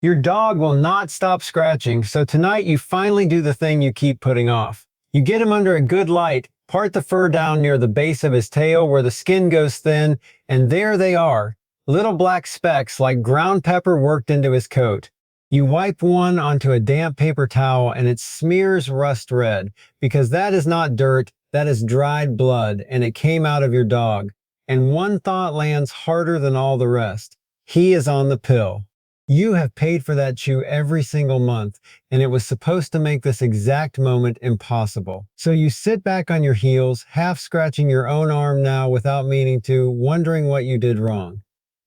Your dog will not stop scratching, so tonight you finally do the thing you keep putting off. You get him under a good light, part the fur down near the base of his tail where the skin goes thin, and there they are, little black specks like ground pepper worked into his coat. You wipe one onto a damp paper towel and it smears rust red, because that is not dirt, that is dried blood, and it came out of your dog. And one thought lands harder than all the rest. He is on the pill. You have paid for that chew every single month, and it was supposed to make this exact moment impossible. So you sit back on your heels, half scratching your own arm now without meaning to, wondering what you did wrong.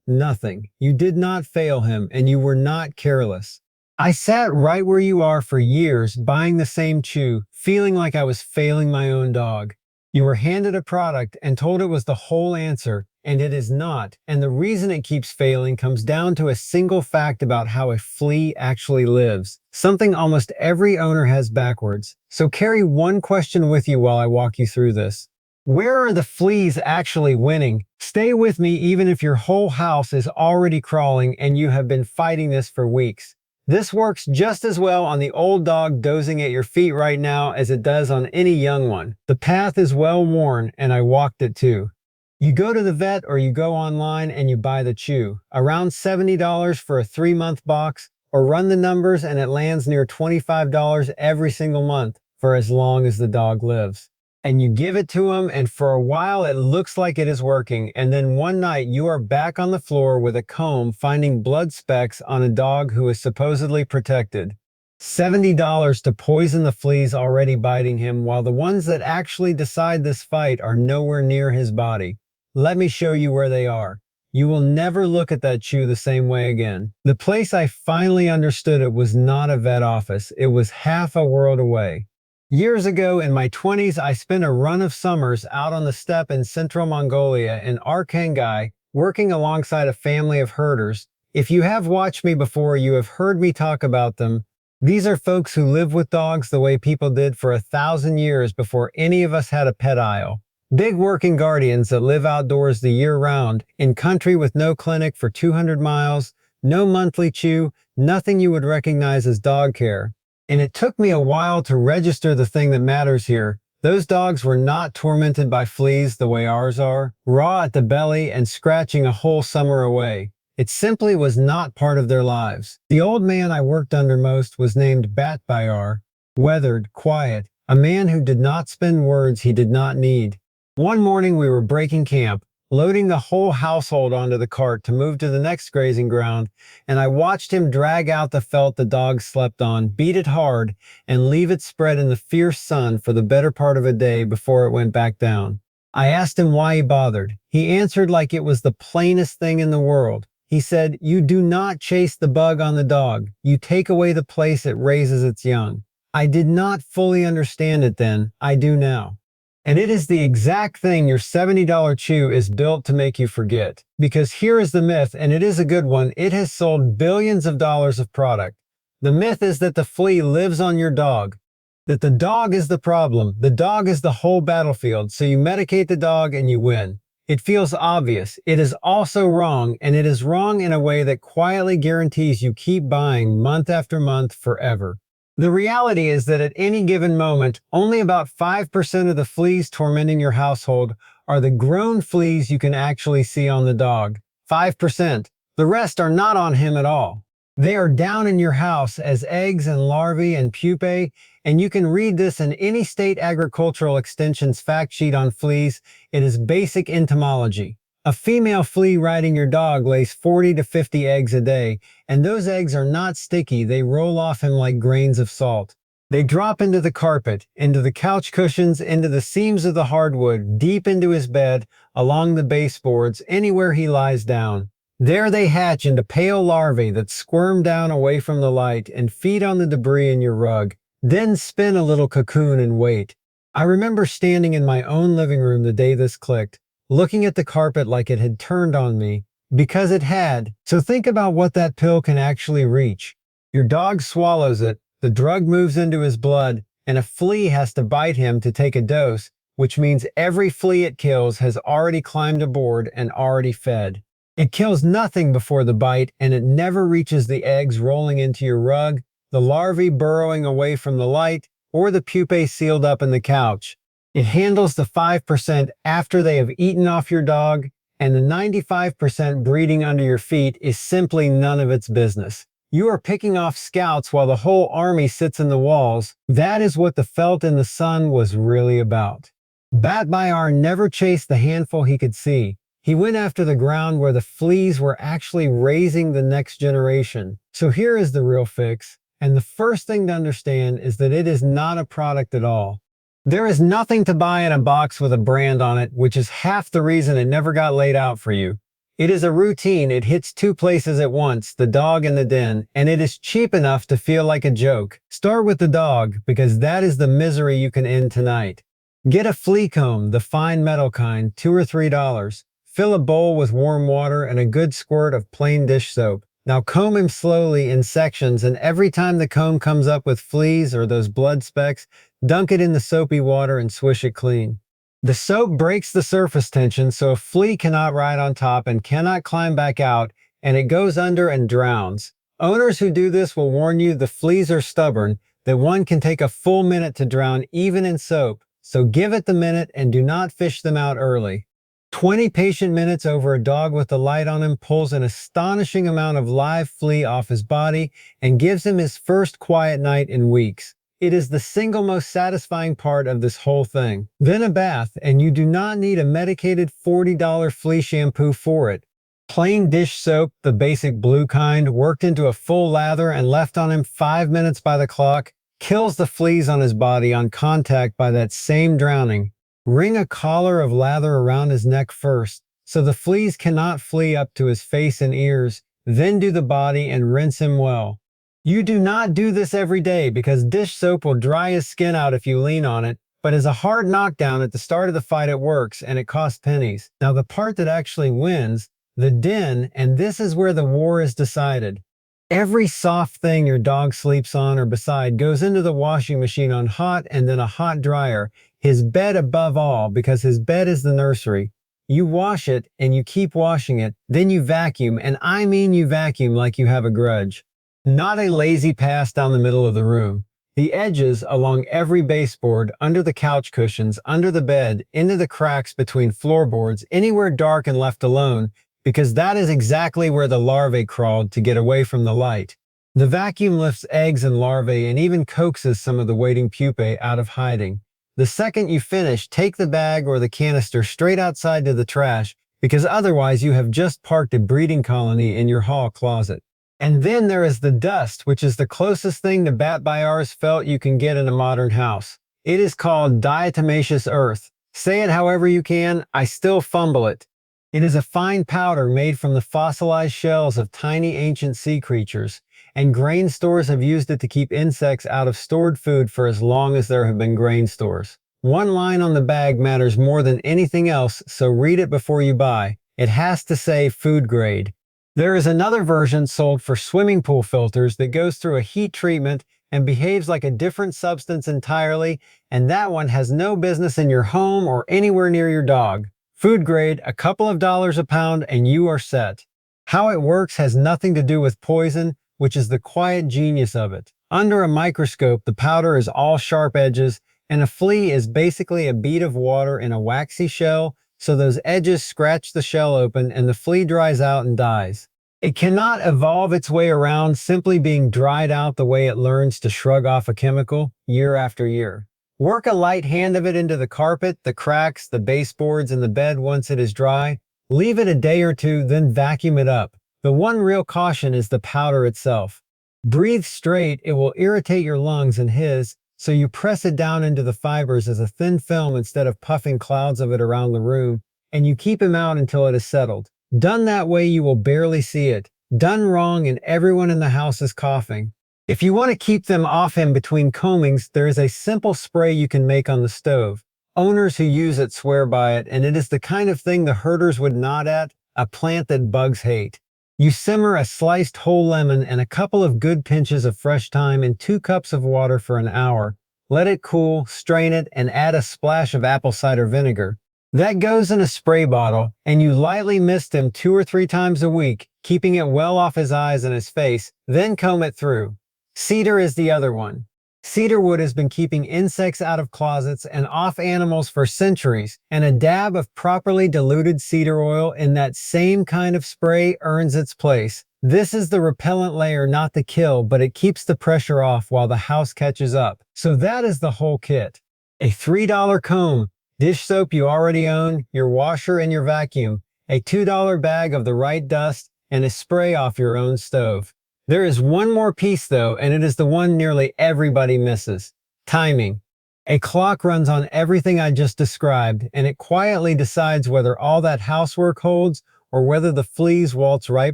Nothing. You did not fail him, and you were not careless. I sat right where you are for years, buying the same chew, feeling like I was failing my own dog. You were handed a product and told it was the whole answer, and it is not. And the reason it keeps failing comes down to a single fact about how a flea actually lives, something almost every owner has backwards. So carry one question with you while I walk you through this. Where are the fleas actually winning? Stay with me even if your whole house is already crawling and you have been fighting this for weeks. This works just as well on the old dog dozing at your feet right now as it does on any young one. The path is well worn, and I walked it too. You go to the vet or you go online and you buy the chew, around $70 for a 3-month box, or run the numbers and it lands near $25 every single month for as long as the dog lives. And you give it to him, and for a while it looks like it is working, and then one night you are back on the floor with a comb finding blood specks on a dog who is supposedly protected. $70 to poison the fleas already biting him, while the ones that actually decide this fight are nowhere near his body. Let me show you where they are. You will never look at that chew the same way again. The place I finally understood it was not a vet office. It was half a world away. Years ago, in my 20s, I spent a run of summers out on the steppe in central Mongolia in Arkhangai, working alongside a family of herders. If you have watched me before, you have heard me talk about them. These are folks who live with dogs the way people did for 1,000 years before any of us had a pet aisle. Big working guardians that live outdoors the year round, in country with no clinic for 200 miles, no monthly chew, nothing you would recognize as dog care. And it took me a while to register the thing that matters here. Those dogs were not tormented by fleas the way ours are, raw at the belly and scratching a whole summer away. It simply was not part of their lives. The old man I worked under most was named Batbayar, weathered, quiet, a man who did not spend words he did not need. One morning we were breaking camp, loading the whole household onto the cart to move to the next grazing ground, and I watched him drag out the felt the dog slept on, beat it hard, and leave it spread in the fierce sun for the better part of a day before it went back down. I asked him why he bothered. He answered like it was the plainest thing in the world. He said, "You do not chase the bug on the dog. You take away the place it raises its young." I did not fully understand it then. I do now. And it is the exact thing your $70 chew is built to make you forget. Because here is the myth, and it is a good one. It has sold billions of dollars of product. The myth is that the flea lives on your dog, that the dog is the problem. The dog is the whole battlefield, so you medicate the dog and you win. It feels obvious. It is also wrong, and it is wrong in a way that quietly guarantees you keep buying month after month forever. The reality is that at any given moment, only about 5% of the fleas tormenting your household are the grown fleas you can actually see on the dog. 5%. The rest are not on him at all. They are down in your house as eggs and larvae and pupae, and you can read this in any state agricultural extension's fact sheet on fleas. It is basic entomology. A female flea riding your dog lays 40 to 50 eggs a day, and those eggs are not sticky. They roll off him like grains of salt. They drop into the carpet, into the couch cushions, into the seams of the hardwood, deep into his bed, along the baseboards, anywhere he lies down. There they hatch into pale larvae that squirm down away from the light and feed on the debris in your rug, then spin a little cocoon and wait. I remember standing in my own living room the day this clicked, looking at the carpet like it had turned on me, because it had. So think about what that pill can actually reach. Your dog swallows it, the drug moves into his blood, and a flea has to bite him to take a dose, which means every flea it kills has already climbed aboard and already fed. It kills nothing before the bite, and it never reaches the eggs rolling into your rug, the larvae burrowing away from the light, or the pupae sealed up in the couch. It handles the 5% after they have eaten off your dog, and the 95% breeding under your feet is simply none of its business. You are picking off scouts while the whole army sits in the walls. That is what the felt in the sun was really about. Bat Bayar never chased the handful he could see. He went after the ground where the fleas were actually raising the next generation. So here is the real fix. And the first thing to understand is that it is not a product at all. There is nothing to buy in a box with a brand on it, which is half the reason it never got laid out for you. It is a routine. It hits two places at once, the dog and the den, and it is cheap enough to feel like a joke. Start with the dog, because that is the misery you can end tonight. Get a flea comb, the fine metal kind, $2 or $3. Fill a bowl with warm water and a good squirt of plain dish soap. Now comb him slowly in sections, and every time the comb comes up with fleas or those blood specks, dunk it in the soapy water and swish it clean. The soap breaks the surface tension so a flea cannot ride on top and cannot climb back out, and it goes under and drowns. Owners who do this will warn you the fleas are stubborn, that one can take a full minute to drown even in soap, so give it the minute and do not fish them out early. 20 patient minutes over a dog with the light on him pulls an astonishing amount of live flea off his body and gives him his first quiet night in weeks. It is the single most satisfying part of this whole thing. Then a bath, and you do not need a medicated $40 flea shampoo for it. Plain dish soap, the basic blue kind, worked into a full lather and left on him 5 minutes by the clock, kills the fleas on his body on contact by that same drowning. Ring a collar of lather around his neck first, so the fleas cannot flee up to his face and ears, then do the body and rinse him well. You do not do this every day because dish soap will dry his skin out if you lean on it, but as a hard knockdown at the start of the fight it works, and it costs pennies. Now the part that actually wins, the den, and this is where the war is decided. Every soft thing your dog sleeps on or beside goes into the washing machine on hot and then a hot dryer. His bed above all, because his bed is the nursery. You wash it and you keep washing it, then you vacuum, and I mean you vacuum like you have a grudge. Not a lazy pass down the middle of the room. The edges along every baseboard, under the couch cushions, under the bed, into the cracks between floorboards, anywhere dark and left alone, because that is exactly where the larvae crawled to get away from the light. The vacuum lifts eggs and larvae and even coaxes some of the waiting pupae out of hiding. The second you finish, take the bag or the canister straight outside to the trash, because otherwise you have just parked a breeding colony in your hall closet. And then there is the dust, which is the closest thing to Bat Bayar's felt you can get in a modern house. It is called diatomaceous earth. Say it however you can, I still fumble it. It is a fine powder made from the fossilized shells of tiny ancient sea creatures, and grain stores have used it to keep insects out of stored food for as long as there have been grain stores. One line on the bag matters more than anything else, so read it before you buy. It has to say food grade. There is another version sold for swimming pool filters that goes through a heat treatment and behaves like a different substance entirely, and that one has no business in your home or anywhere near your dog. Food grade, a couple of dollars a pound, and you are set. How it works has nothing to do with poison, which is the quiet genius of it. Under a microscope, the powder is all sharp edges, and a flea is basically a bead of water in a waxy shell, so those edges scratch the shell open and the flea dries out and dies. It cannot evolve its way around simply being dried out the way it learns to shrug off a chemical year after year. Work a light hand of it into the carpet, the cracks, the baseboards, and the bed once it is dry. Leave it a day or two, then vacuum it up. The one real caution is the powder itself. Breathe straight, it will irritate your lungs and his, so you press it down into the fibers as a thin film instead of puffing clouds of it around the room, and you keep him out until it is settled. Done that way, you will barely see it. Done wrong, and everyone in the house is coughing. If you want to keep them off him between combings, there is a simple spray you can make on the stove. Owners who use it swear by it, and it is the kind of thing the herders would nod at, a plant that bugs hate. You simmer a sliced whole lemon and a couple of good pinches of fresh thyme in 2 cups of water for an hour. Let it cool, strain it, and add a splash of apple cider vinegar. That goes in a spray bottle, and you lightly mist him 2 or 3 times a week, keeping it well off his eyes and his face, then comb it through. Cedar is the other one. Cedar wood has been keeping insects out of closets and off animals for centuries, and a dab of properly diluted cedar oil in that same kind of spray earns its place. This is the repellent layer, not the kill, but it keeps the pressure off while the house catches up. So that is the whole kit. A $3 comb, dish soap you already own, your washer and your vacuum, a $2 bag of the right dust, and a spray off your own stove. There is one more piece though, and it is the one nearly everybody misses. Timing. A clock runs on everything I just described, and it quietly decides whether all that housework holds or whether the fleas waltz right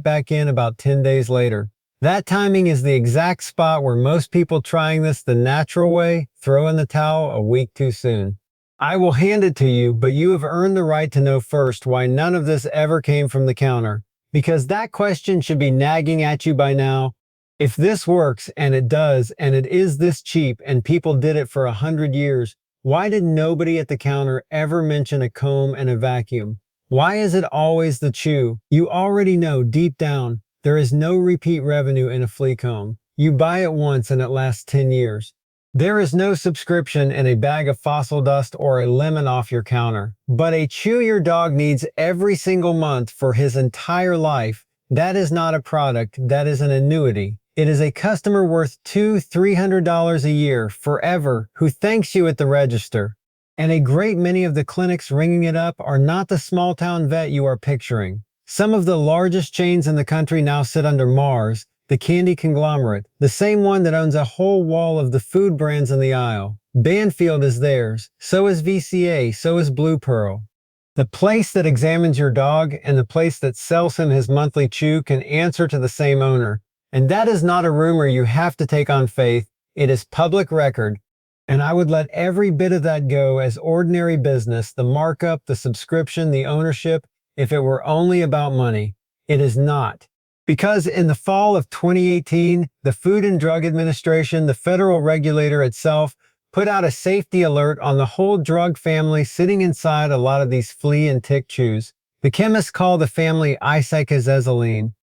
back in about 10 days later. That timing is the exact spot where most people trying this the natural way throw in the towel a week too soon. I will hand it to you, but you have earned the right to know first why none of this ever came from the counter. Because that question should be nagging at you by now. If this works, and it does, and it is this cheap, and people did it for 100 years, why did nobody at the counter ever mention a comb and a vacuum? Why is it always the chew? You already know deep down, there is no repeat revenue in a flea comb. You buy it once and it lasts 10 years. There is no subscription in a bag of fossil dust or a lemon off your counter. But a chew your dog needs every single month for his entire life, that is not a product, that is an annuity. It is a customer worth $200–300 a year, forever, who thanks you at the register. And a great many of the clinics ringing it up are not the small town vet you are picturing. Some of the largest chains in the country now sit under Mars, the candy conglomerate, the same one that owns a whole wall of the food brands in the aisle. Banfield is theirs, so is VCA, so is Blue Pearl. The place that examines your dog and the place that sells him his monthly chew can answer to the same owner. And that is not a rumor you have to take on faith, it is public record. And I would let every bit of that go as ordinary business, the markup, the subscription, the ownership, if it were only about money. It is not. Because in the fall of 2018, the Food and Drug Administration, the federal regulator itself, put out a safety alert on the whole drug family sitting inside a lot of these flea and tick chews. The chemists call the family icycazazolene.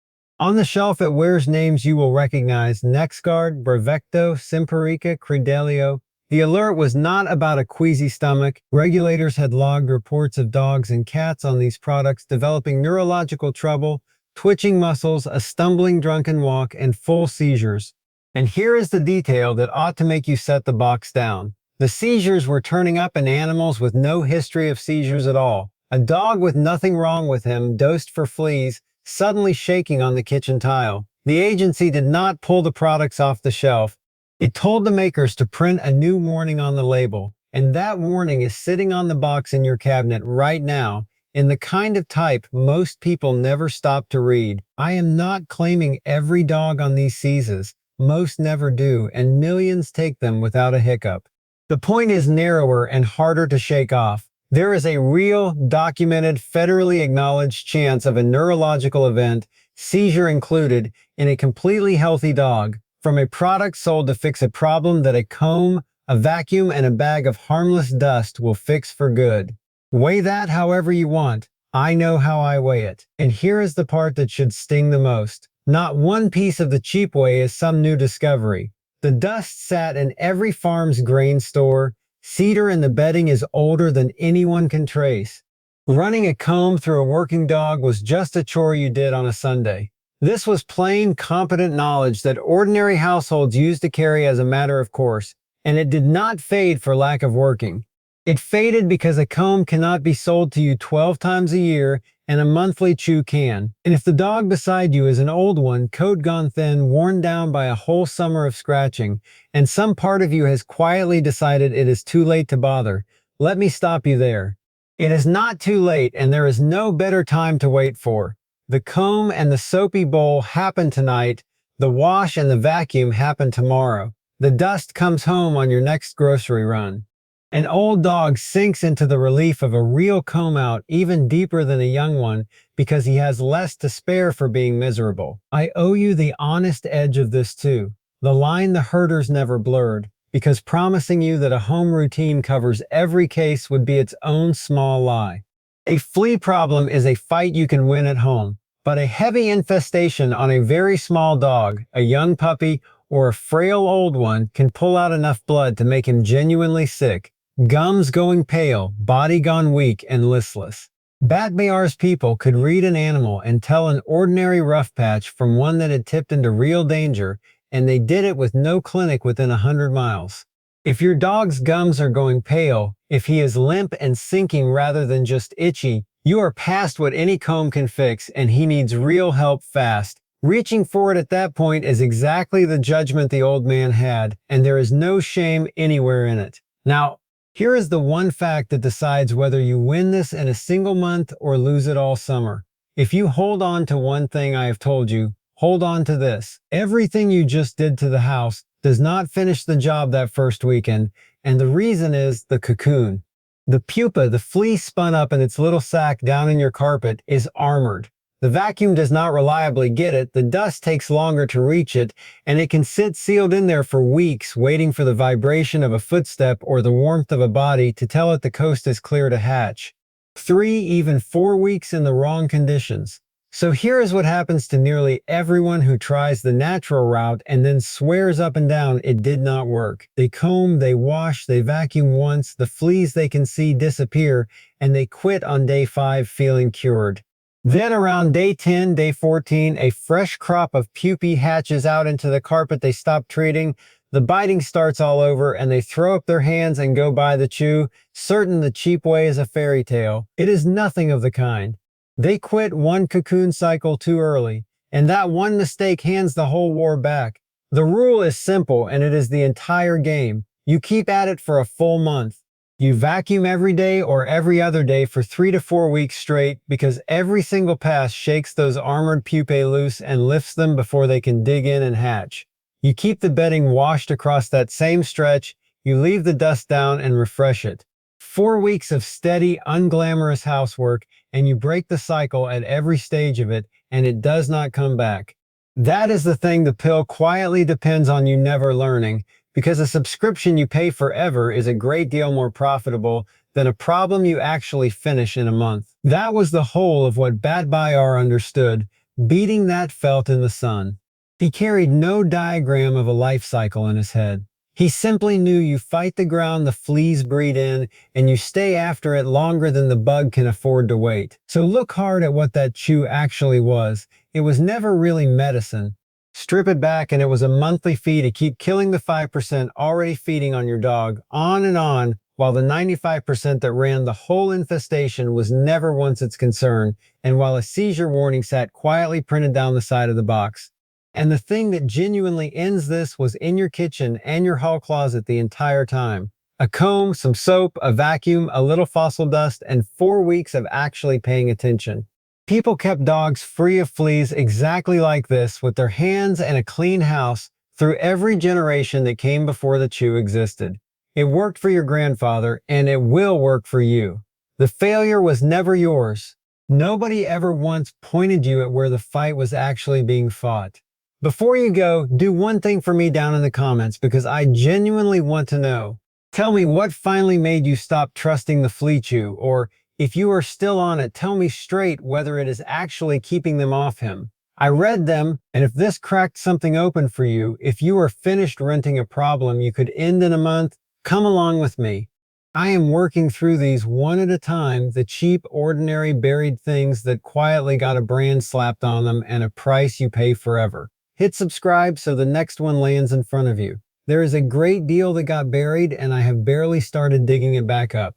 On the shelf it wears names you will recognize: NexGard, Bravecto, Simparica, Credelio. The alert was not about a queasy stomach. Regulators had logged reports of dogs and cats on these products developing neurological trouble, twitching muscles, a stumbling drunken walk, and full seizures. And here is the detail that ought to make you set the box down. The seizures were turning up in animals with no history of seizures at all. A dog with nothing wrong with him, dosed for fleas, suddenly shaking on the kitchen tile. The agency did not pull the products off the shelf. It told the makers to print a new warning on the label, and that warning is sitting on the box in your cabinet right now, in the kind of type most people never stop to read. I am not claiming every dog on these seizes. Most never do, and millions take them without a hiccup. The point is narrower and harder to shake off. There is a real, documented, federally acknowledged chance of a neurological event, seizure included, in a completely healthy dog, from a product sold to fix a problem that a comb, a vacuum, and a bag of harmless dust will fix for good. Weigh that however you want. I know how I weigh it. And here is the part that should sting the most. Not one piece of the cheap way is some new discovery. The dust sat in every farm's grain store. Cedar in the bedding is older than anyone can trace. Running a comb through a working dog was just a chore you did on a Sunday. This was plain, competent knowledge that ordinary households used to carry as a matter of course, and it did not fade for lack of working. It faded because a comb cannot be sold to you 12 times a year, and a monthly chew can. And if the dog beside you is an old one, coat gone thin, worn down by a whole summer of scratching, and some part of you has quietly decided it is too late to bother, let me stop you there. It is not too late, and there is no better time to wait for. The comb and the soapy bowl happen tonight. The wash and the vacuum happen tomorrow. The dust comes home on your next grocery run. An old dog sinks into the relief of a real comb out even deeper than a young one because he has less to spare for being miserable. I owe you the honest edge of this too. The line the herders never blurred. because promising you that a home routine covers every case would be its own small lie. A flea problem is a fight you can win at home, but a heavy infestation on a very small dog, a young puppy, or a frail old one can pull out enough blood to make him genuinely sick, gums going pale, body gone weak and listless. Batmayar's people could read an animal and tell an ordinary rough patch from one that had tipped into real danger, and they did it with no clinic within 100 miles. If your dog's gums are going pale, if he is limp and sinking rather than just itchy, you are past what any comb can fix and he needs real help fast. Reaching for it at that point is exactly the judgment the old man had, and there is no shame anywhere in it. Now, here is the one fact that decides whether you win this in a single month or lose it all summer. If you hold on to one thing I have told you, hold on to this. Everything you just did to the house does not finish the job that first weekend, and the reason is the cocoon. The pupa, the flea spun up in its little sac down in your carpet, is armored. The vacuum does not reliably get it, the dust takes longer to reach it, and it can sit sealed in there for weeks waiting for the vibration of a footstep or the warmth of a body to tell it the coast is clear to hatch. 3, even 4 weeks in the wrong conditions. So here is what happens to nearly everyone who tries the natural route and then swears up and down it did not work. They comb, they wash, they vacuum once, the fleas they can see disappear, and they quit on day 5 feeling cured. Then around day 10, day 14, a fresh crop of pupae hatches out into the carpet they stopped treating. The biting starts all over and they throw up their hands and go buy the chew, certain the cheap way is a fairy tale. It is nothing of the kind. They quit one cocoon cycle too early, and that one mistake hands the whole war back. The rule is simple, and it is the entire game. You keep at it for a full month. You vacuum every day or every other day for 3 to 4 weeks straight, because every single pass shakes those armored pupae loose and lifts them before they can dig in and hatch. You keep the bedding washed across that same stretch, you leave the dust down and refresh it. 4 weeks of steady, unglamorous housework, and you break the cycle at every stage of it, and it does not come back. That is the thing the pill quietly depends on you never learning, because a subscription you pay forever is a great deal more profitable than a problem you actually finish in a month. That was the whole of what Batmayar understood, beating that felt in the sun. He carried no diagram of a life cycle in his head. He simply knew you fight the ground the fleas breed in, and you stay after it longer than the bug can afford to wait. So look hard at what that chew actually was. It was never really medicine. Strip it back and it was a monthly fee to keep killing the 5% already feeding on your dog, on, while the 95% that ran the whole infestation was never once its concern, and while a seizure warning sat quietly printed down the side of the box. And the thing that genuinely ends this was in your kitchen and your hall closet the entire time. A comb, some soap, a vacuum, a little fossil dust, and 4 weeks of actually paying attention. People kept dogs free of fleas exactly like this, with their hands and a clean house, through every generation that came before the chew existed. It worked for your grandfather, and it will work for you. The failure was never yours. Nobody ever once pointed you at where the fight was actually being fought. Before you go, do one thing for me down in the comments, because I genuinely want to know. Tell me what finally made you stop trusting the flea chew, or if you are still on it, tell me straight whether it is actually keeping them off him. I read them, and if this cracked something open for you, if you are finished renting a problem you could end in a month, come along with me. I am working through these one at a time, the cheap, ordinary, buried things that quietly got a brand slapped on them and a price you pay forever. Hit subscribe so the next one lands in front of you. There is a great deal that got buried, and I have barely started digging it back up.